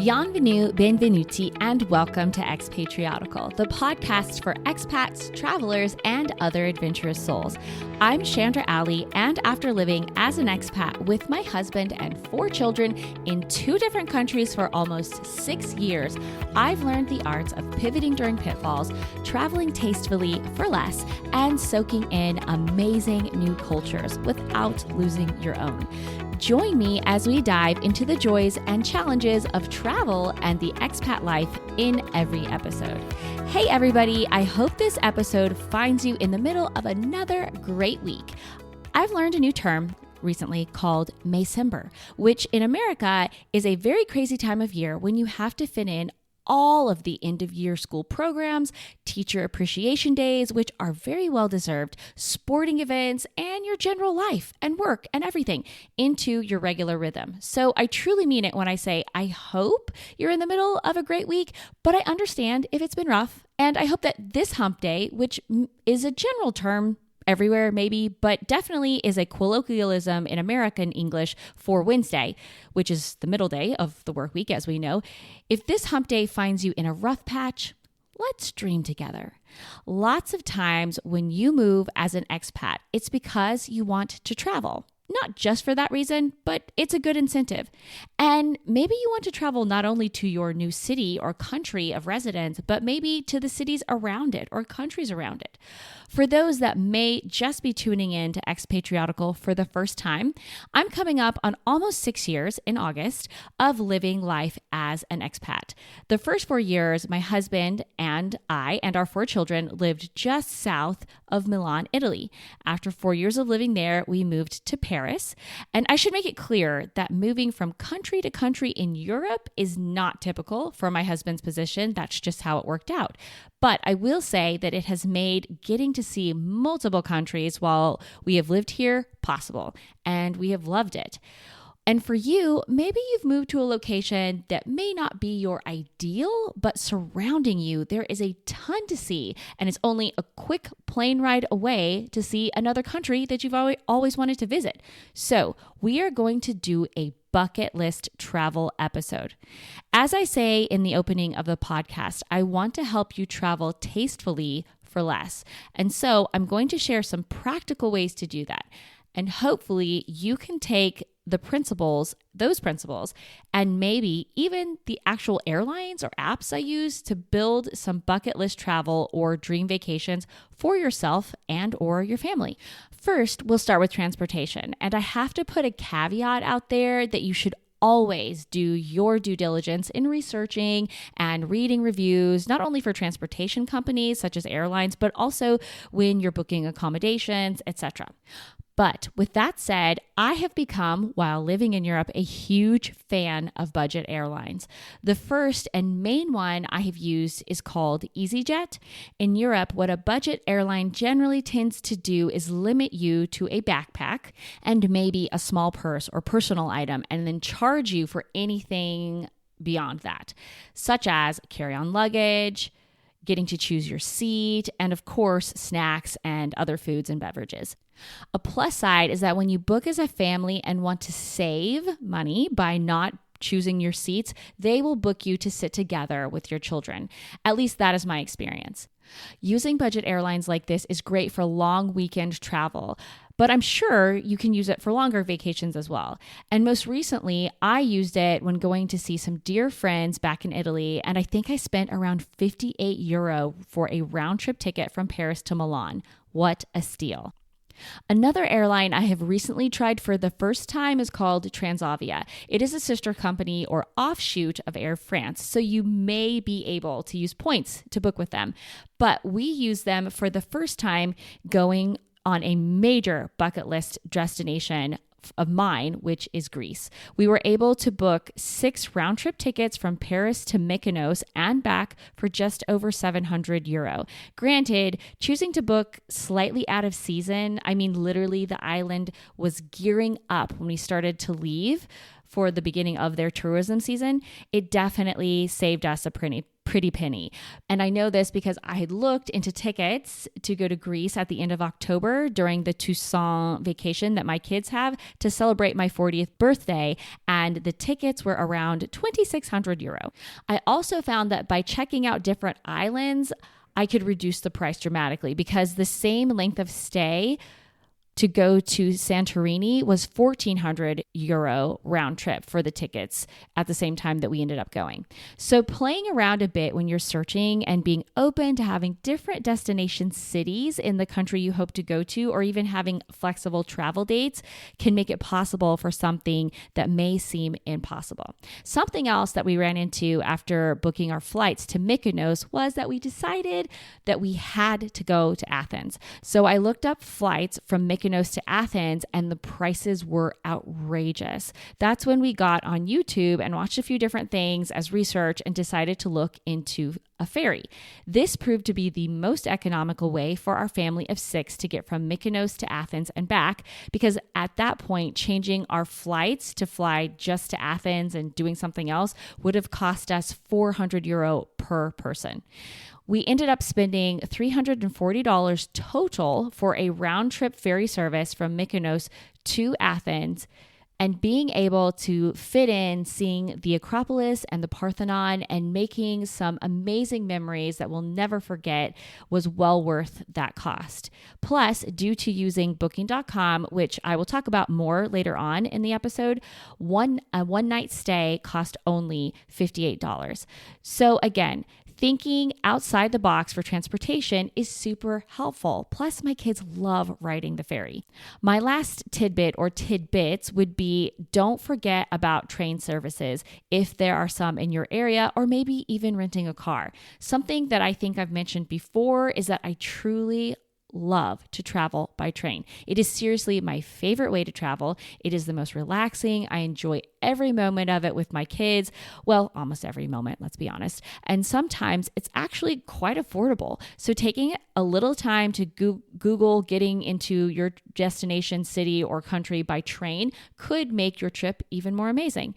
Bienvenue, benvenuti, and welcome to Expatriotical, the podcast for expats, travelers, and other adventurous souls. I'm Chandra, and after living as an expat with my husband and 4 children in 2 different countries for almost 6 years, I've learned the arts of pivoting during pitfalls, traveling tastefully for less, and soaking in amazing new cultures without losing your own. Join me as we dive into the joys and challenges of travel and the expat life in every episode. Hey everybody, I hope this episode finds you in the middle of another great week. I've learned a new term recently called Maycember, which in America is a very crazy time of year when you have to fit in all of the end-of-year school programs, teacher appreciation days, which are very well-deserved, sporting events, and your general life and work and everything into your regular rhythm. So I truly mean it when I say I hope you're in the middle of a great week, but I understand if it's been rough. And I hope that this hump day, which is a general term everywhere maybe, but definitely is a colloquialism in American English for Wednesday, which is the middle day of the work week, as we know. If this hump day finds you in a rough patch, let's dream together. Lots of times when you move as an expat, it's because you want to travel. Not just for that reason, but it's a good incentive. And maybe you want to travel not only to your new city or country of residence, but maybe to the cities around it or countries around it. For those that may just be tuning in to Expatriotical for the first time, I'm coming up on almost 6 years in August of living life as an expat. The first 4 years, my husband and I and our 4 children lived just south of Milan, Italy. After 4 years of living there, we moved to Paris. And I should make it clear that moving from country to country in Europe is not typical for my husband's position. That's just how it worked out. But I will say that it has made getting to see multiple countries while we have lived here possible, and we have loved it. And for you, maybe you've moved to a location that may not be your ideal, but surrounding you, there is a ton to see, and it's only a quick plane ride away to see another country that you've always wanted to visit. So we are going to do a bucket list travel episode. As I say in the opening of the podcast, I want to help you travel tastefully for less. And so I'm going to share some practical ways to do that. And hopefully you can take those principles, and maybe even the actual airlines or apps I use to build some bucket list travel or dream vacations for yourself and or your family. First, we'll start with transportation. And I have to put a caveat out there that you should always do your due diligence in researching and reading reviews, not only for transportation companies such as airlines, but also when you're booking accommodations, etc. But with that said, I have become, while living in Europe, a huge fan of budget airlines. The first and main one I have used is called EasyJet. In Europe, what a budget airline generally tends to do is limit you to a backpack and maybe a small purse or personal item, and then charge you for anything beyond that, such as carry-on luggage, getting to choose your seat, and of course, snacks and other foods and beverages. A plus side is that when you book as a family and want to save money by not choosing your seats, they will book you to sit together with your children. At least that is my experience. Using budget airlines like this is great for long weekend travel, but I'm sure you can use it for longer vacations as well. And most recently, I used it when going to see some dear friends back in Italy, and I think I spent around €58 for a round trip ticket from Paris to Milan. What a steal. Another airline I have recently tried for the first time is called Transavia. It is a sister company or offshoot of Air France, so you may be able to use points to book with them. But we use them for the first time going on a major bucket list destination of mine, which is Greece. We were able to book 6 round trip tickets from Paris to Mykonos and back for just over €700. Granted, choosing to book slightly out of season, I mean, literally the island was gearing up when we started to leave for the beginning of their tourism season. It definitely saved us a pretty pretty penny. And I know this because I had looked into tickets to go to Greece at the end of October during the Toussaint vacation that my kids have to celebrate my 40th birthday, and the tickets were around 2,600 euro. I also found that by checking out different islands, I could reduce the price dramatically because the same length of stay to go to Santorini was 1,400 euro round trip for the tickets at the same time that we ended up going. So playing around a bit when you're searching and being open to having different destination cities in the country you hope to go to, or even having flexible travel dates, can make it possible for something that may seem impossible. Something else that we ran into after booking our flights to Mykonos was that we decided that we had to go to Athens. So I looked up flights from Mykonos to Athens, and the prices were outrageous. That's when we got on YouTube and watched a few different things as research and decided to look into a ferry. This proved to be the most economical way for our family of 6 to get from Mykonos to Athens and back, because at that point, changing our flights to fly just to Athens and doing something else would have cost us 400 euro per person. We ended up spending $340 total for a round trip ferry service from Mykonos to Athens, and being able to fit in seeing the Acropolis and the Parthenon and making some amazing memories that we'll never forget was well worth that cost. Plus, due to using booking.com, which I will talk about more later on in the episode, a one night stay cost only $58. So again, thinking outside the box for transportation is super helpful. Plus, my kids love riding the ferry. My last tidbit or tidbits would be, don't forget about train services if there are some in your area, or maybe even renting a car. Something that I think I've mentioned before is that I truly love to travel by train. It is seriously my favorite way to travel. It is the most relaxing. I enjoy every moment of it with my kids. Well, almost every moment, let's be honest. And sometimes it's actually quite affordable. So taking a little time to Google getting into your destination city or country by train could make your trip even more amazing.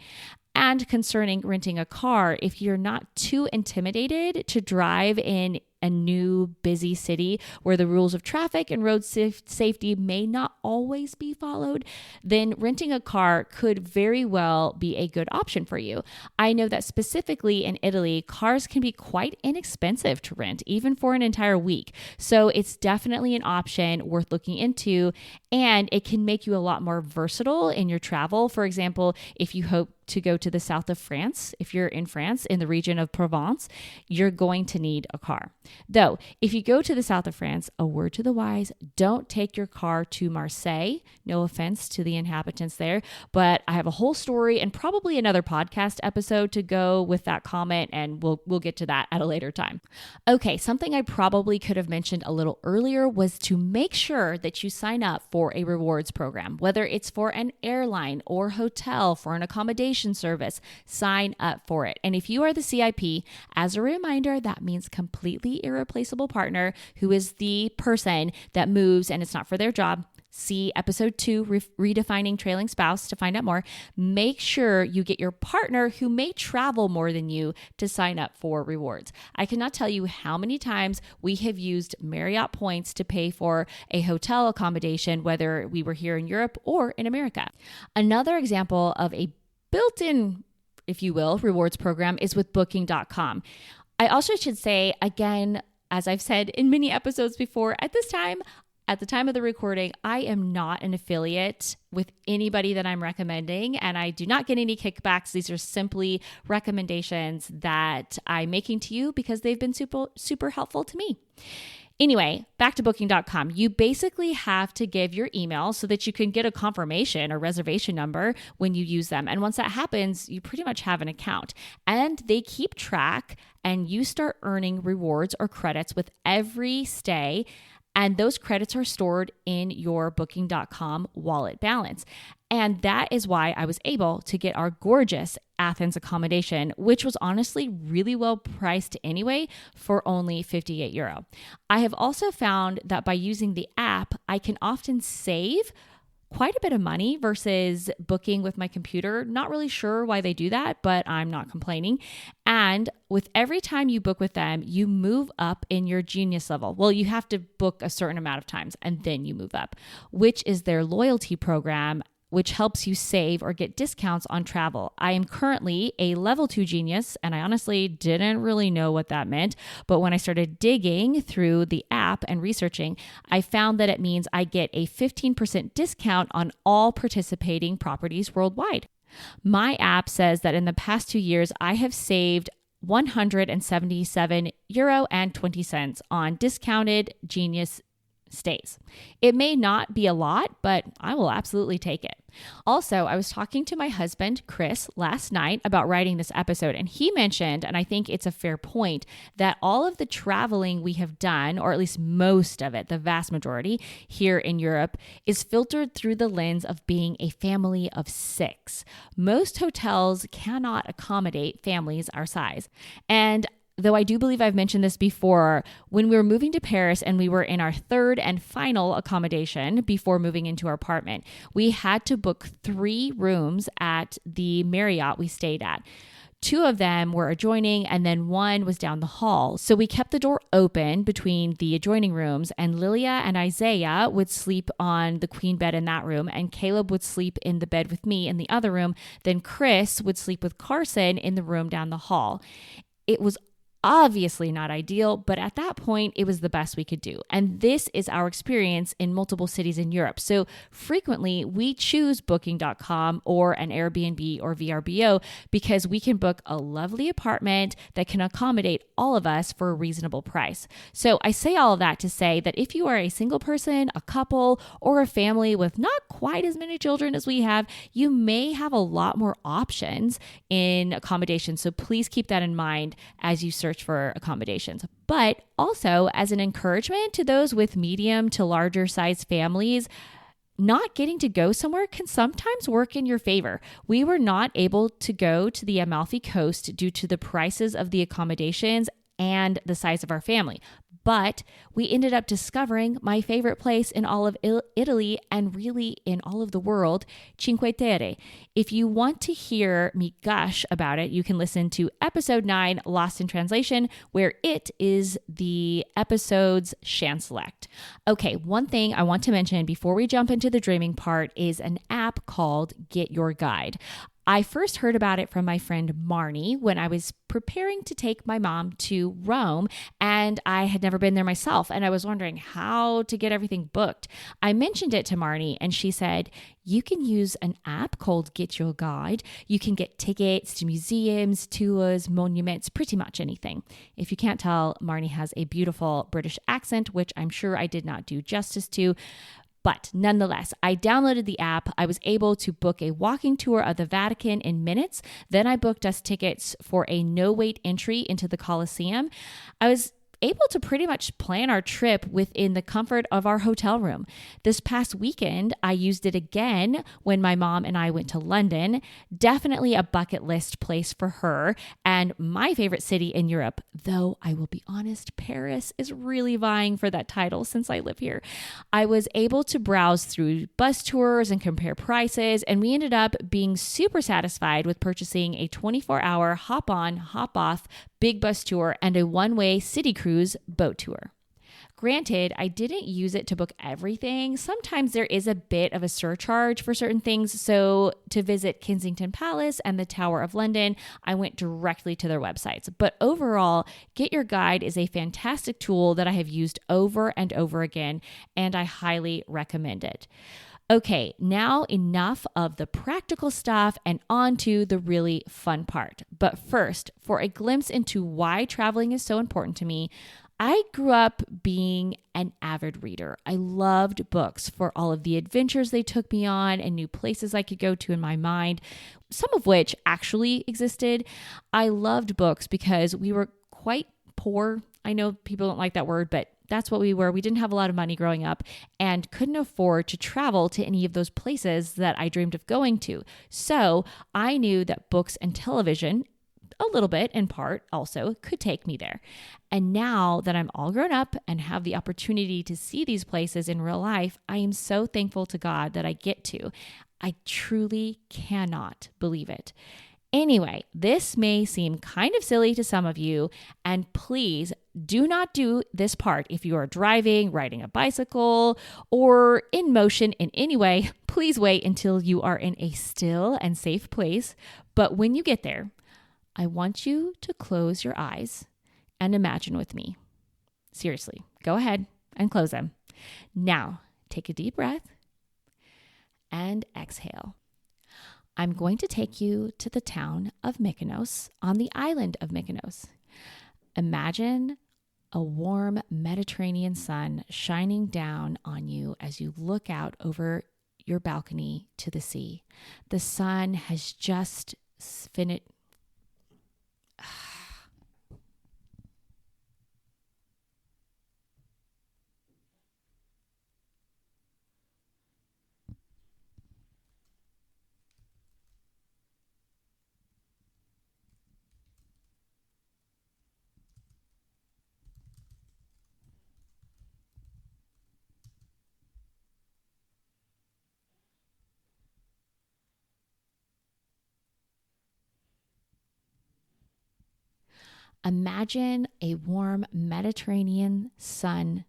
And concerning renting a car, if you're not too intimidated to drive in a new busy city where the rules of traffic and road safety may not always be followed, then renting a car could very well be a good option for you. I know that specifically in Italy, cars can be quite inexpensive to rent, even for an entire week. So it's definitely an option worth looking into, and it can make you a lot more versatile in your travel. For example, if you hope to go to the south of France, if you're in France, in the region of Provence, you're going to need a car. Though, if you go to the south of France, a word to the wise, don't take your car to Marseille. No offense to the inhabitants there, but I have a whole story and probably another podcast episode to go with that comment, and we'll get to that at a later time. Okay, something I probably could have mentioned a little earlier was to make sure that you sign up for a rewards program, whether it's for an airline or hotel, for an accommodation service. Sign up for it. And if you are the CIP, as a reminder, that means completely irreplaceable partner, who is the person that moves and it's not for their job. See episode 2, Redefining Trailing Spouse, to find out more. Make sure you get your partner who may travel more than you to sign up for rewards. I cannot tell you how many times we have used Marriott points to pay for a hotel accommodation, whether we were here in Europe or in America. Another example of a built-in, if you will, rewards program is with booking.com. I also should say, again, as I've said in many episodes before, at the time of the recording, I am not an affiliate with anybody that I'm recommending, and I do not get any kickbacks. These are simply recommendations that I'm making to you because they've been super helpful to me. Anyway, back to booking.com. You basically have to give your email so that you can get a confirmation or reservation number when you use them. And once that happens, you pretty much have an account. And they keep track, and you start earning rewards or credits with every stay. And those credits are stored in your booking.com wallet balance. And that is why I was able to get our gorgeous Athens accommodation, which was honestly really well priced anyway, for only 58 euro. I have also found that by using the app, I can often save quite a bit of money versus booking with my computer. Not really sure why they do that, but I'm not complaining. And with every time you book with them, you move up in your genius level. Well, you have to book a certain amount of times and then you move up, which is their loyalty program, which helps you save or get discounts on travel. I am currently a level 2 genius, and I honestly didn't really know what that meant. But when I started digging through the app and researching, I found that it means I get a 15% discount on all participating properties worldwide. My app says that in the past 2 years, I have saved €177.20 on discounted genius stays. It may not be a lot, but I will absolutely take it. Also, I was talking to my husband, Chris, last night about writing this episode, and he mentioned, and I think it's a fair point, that all of the traveling we have done, or at least most of it, the vast majority here in Europe, is filtered through the lens of being a family of 6. Most hotels cannot accommodate families our size. And though I do believe I've mentioned this before, when we were moving to Paris and we were in our third and final accommodation before moving into our apartment, we had to book 3 rooms at the Marriott we stayed at. 2 of them were adjoining and then 1 was down the hall. So we kept the door open between the adjoining rooms, and Lilia and Isaiah would sleep on the queen bed in that room, and Caleb would sleep in the bed with me in the other room. Then Chris would sleep with Carson in the room down the hall. It was obviously not ideal, but at that point, it was the best we could do. And this is our experience in multiple cities in Europe. So frequently, we choose Booking.com or an Airbnb or VRBO because we can book a lovely apartment that can accommodate all of us for a reasonable price. So I say all of that to say that if you are a single person, a couple, or a family with not quite as many children as we have, you may have a lot more options in accommodations. So please keep that in mind as you search for accommodations. But also as an encouragement to those with medium to larger size families, not getting to go somewhere can sometimes work in your favor. We were not able to go to the Amalfi Coast due to the prices of the accommodations and the size of our family. But we ended up discovering my favorite place in all of Italy and really in all of the world, Cinque Terre. If you want to hear me gush about it, you can listen to episode 9, Lost in Translation, where it is the episode's Shan Select. Okay, one thing I want to mention before we jump into the dreaming part is an app called Get Your Guide. I first heard about it from my friend Marnie when I was preparing to take my mom to Rome, and I had never been there myself, and I was wondering how to get everything booked. I mentioned it to Marnie, and she said, you can use an app called Get Your Guide. You can get tickets to museums, tours, monuments, pretty much anything. If you can't tell, Marnie has a beautiful British accent, which I'm sure I did not do justice to. But nonetheless, I downloaded the app. I was able to book a walking tour of the Vatican in minutes. Then I booked us tickets for a no-wait entry into the Colosseum. I was able to pretty much plan our trip within the comfort of our hotel room. This past weekend, I used it again when my mom and I went to London. Definitely a bucket list place for her and my favorite city in Europe, though I will be honest, Paris is really vying for that title since I live here. I was able to browse through bus tours and compare prices, and we ended up being super satisfied with purchasing a 24-hour hop-on, hop-off big bus tour and a one-way city cruise boat tour. Granted, I didn't use it to book everything. Sometimes there is a bit of a surcharge for certain things. So to visit Kensington Palace and the Tower of London, I went directly to their websites. But overall, Get Your Guide is a fantastic tool that I have used over and over again, and I highly recommend it. Okay, now enough of the practical stuff and on to the really fun part. But first, for a glimpse into why traveling is so important to me, I grew up being an avid reader. I loved books for all of the adventures they took me on and new places I could go to in my mind, some of which actually existed. I loved books because we were quite poor. I know people don't like that word, but that's what we were. We didn't have a lot of money growing up and couldn't afford to travel to any of those places that I dreamed of going to. So I knew that books and television, a little bit in part also could take me there. And now that I'm all grown up and have the opportunity to see these places in real life, I am so thankful to God that I get to. I truly cannot believe it. Anyway, this may seem kind of silly to some of you, and please do not do this part if you are driving, riding a bicycle, or in motion in any way. Please wait until you are in a still and safe place. But when you get there, I want you to close your eyes and imagine with me. Seriously, go ahead and close them. Now, take a deep breath and exhale. I'm going to take you to the town of Mykonos on the island of Mykonos. Imagine a warm Mediterranean sun shining down on you as you look out over your balcony to the sea. The sun has just finished. Imagine a warm Mediterranean sun.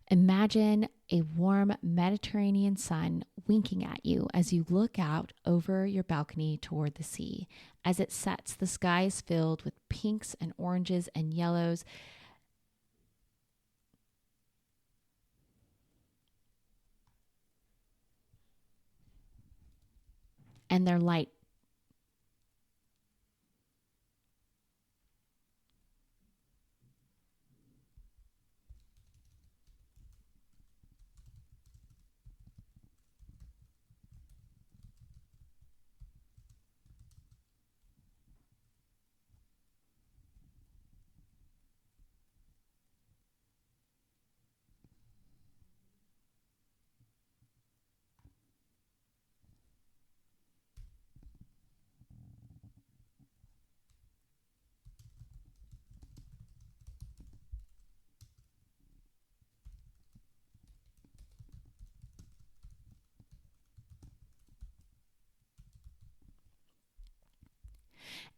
Imagine a warm Mediterranean sun winking at you as you look out over your balcony toward the sea. As it sets, the sky is filled with pinks and oranges and yellows. And their light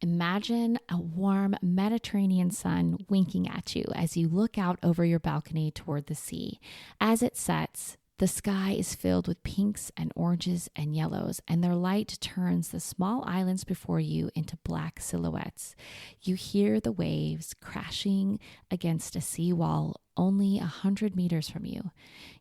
Imagine a warm Mediterranean sun winking at you as you look out over your balcony toward the sea. As it sets, the sky is filled with pinks and oranges and yellows, and their light turns the small islands before you into black silhouettes. You hear the waves crashing against a seawall only 100 meters from you.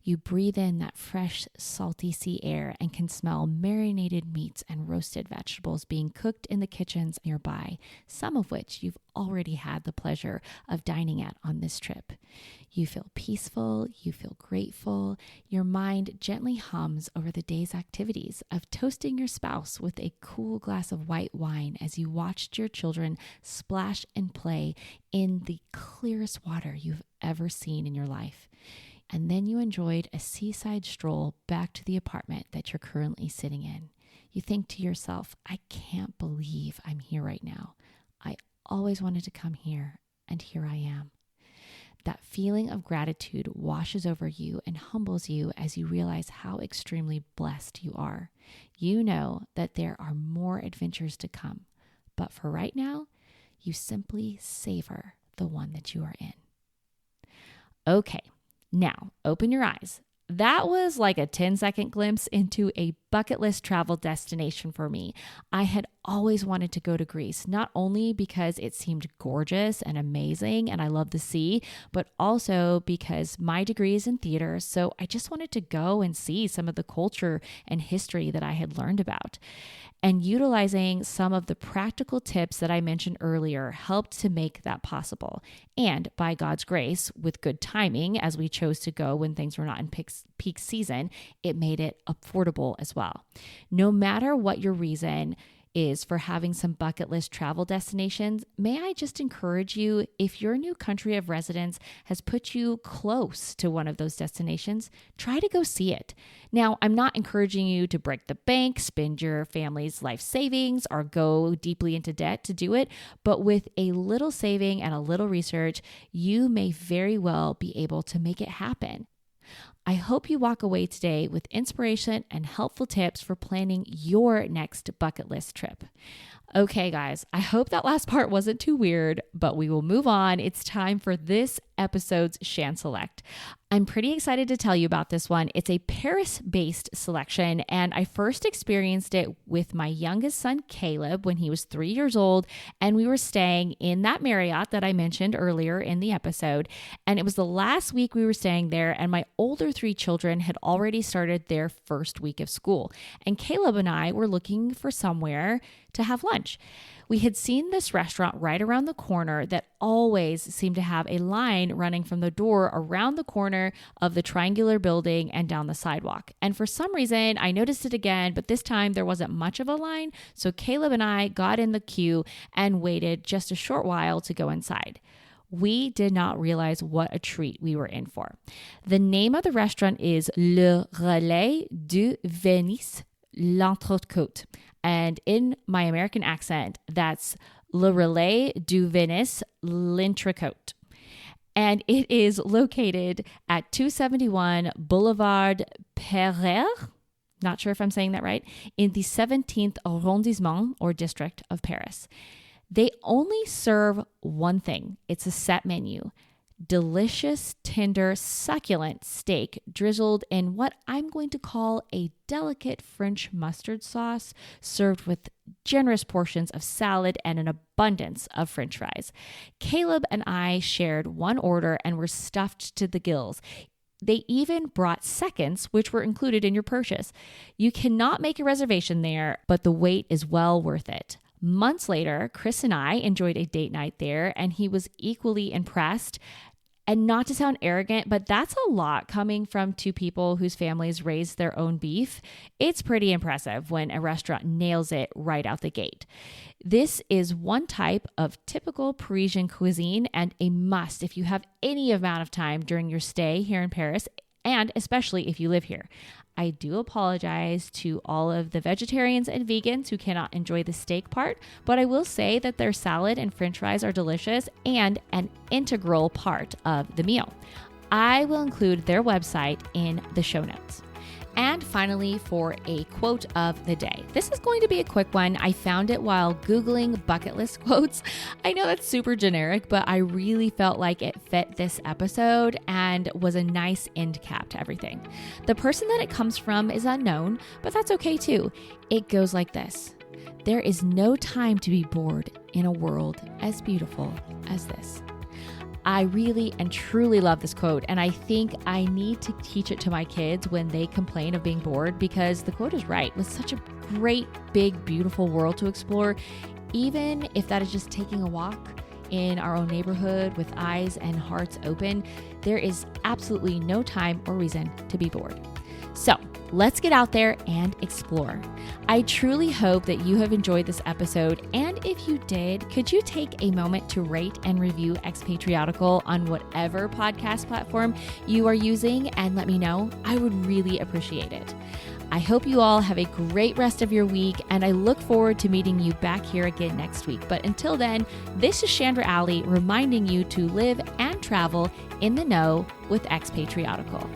You breathe in that fresh, salty sea air and can smell marinated meats and roasted vegetables being cooked in the kitchens nearby, some of which you've already had the pleasure of dining at on this trip. You feel peaceful, you feel grateful. Your mind gently hums over the day's activities of toasting your spouse with a cool glass of white wine as you watched your children splash and play in the clearest water you've ever seen in your life. And then you enjoyed a seaside stroll back to the apartment that you're currently sitting in. You think to yourself, I can't believe I'm here right now. I always wanted to come here, and here I am. That feeling of gratitude washes over you and humbles you as you realize how extremely blessed you are. You know that there are more adventures to come, but for right now, you simply savor the one that you are in. Okay, now open your eyes. That was like a 10-second glimpse into a bucket list travel destination for me. I had always wanted to go to Greece, not only because it seemed gorgeous and amazing and I love the sea, but also because my degree is in theater, so I just wanted to go and see some of the culture and history that I had learned about. And utilizing some of the practical tips that I mentioned earlier helped to make that possible. And by God's grace, with good timing, as we chose to go when things were not in peak season, it made it affordable as well. No matter what your reason is for having some bucket list travel destinations, may I just encourage you, if your new country of residence has put you close to one of those destinations, try to go see it. Now, I'm not encouraging you to break the bank, spend your family's life savings, or go deeply into debt to do it, but with a little saving and a little research, you may very well be able to make it happen. I hope you walk away today with inspiration and helpful tips for planning your next bucket list trip. Okay, guys, I hope that last part wasn't too weird, but we will move on. It's time for this episode's Shan Select. I'm pretty excited to tell you about this one. It's a Paris-based selection, and I first experienced it with my youngest son, Caleb, when he was 3 years old, and we were staying in that Marriott that I mentioned earlier in the episode, and it was the last week we were staying there, and my older 3 children had already started their first week of school, and Caleb and I were looking for somewhere to have lunch. We had seen this restaurant right around the corner that always seemed to have a line running from the door around the corner of the triangular building and down the sidewalk. And for some reason, I noticed it again, but this time there wasn't much of a line. So Caleb and I got in the queue and waited just a short while to go inside. We did not realize what a treat we were in for. The name of the restaurant is Le Relais du Venise, l'Entrecôte. And in my American accent, that's Le Relais du Venise, l'Entrecôte. And it is located at 271 Boulevard Pereire, not sure if I'm saying that right, in the 17th arrondissement or district of Paris. They only serve one thing. It's a set menu. Delicious, tender, succulent steak drizzled in what I'm going to call a delicate French mustard sauce, served with generous portions of salad and an abundance of French fries. Caleb and I shared one order and were stuffed to the gills. They even brought seconds, which were included in your purchase. You cannot make a reservation there, but the wait is well worth it. Months later, Chris and I enjoyed a date night there, and he was equally impressed. And not to sound arrogant, but that's a lot coming from 2 people whose families raise their own beef. It's pretty impressive when a restaurant nails it right out the gate. This is one type of typical Parisian cuisine and a must if you have any amount of time during your stay here in Paris, and especially if you live here. I do apologize to all of the vegetarians and vegans who cannot enjoy the steak part, but I will say that their salad and French fries are delicious and an integral part of the meal. I will include their website in the show notes. And finally, for a quote of the day. This is going to be a quick one. I found it while Googling bucket list quotes. I know that's super generic, but I really felt like it fit this episode and was a nice end cap to everything. The person that it comes from is unknown, but that's okay too. It goes like this: there is no time to be bored in a world as beautiful as this. I really and truly love this quote, and I think I need to teach it to my kids when they complain of being bored, because the quote is right. With such a great, big, beautiful world to explore, even if that is just taking a walk in our own neighborhood with eyes and hearts open, there is absolutely no time or reason to be bored. So Let's get out there and explore. I truly hope that you have enjoyed this episode, and if you did, could you take a moment to rate and review Expatriotical on whatever podcast platform you are using and let me know? I would really appreciate it. I hope you all have a great rest of your week, and I look forward to meeting you back here again next week. But until then, this is Chandra reminding you to live and travel in the know with Expatriotical.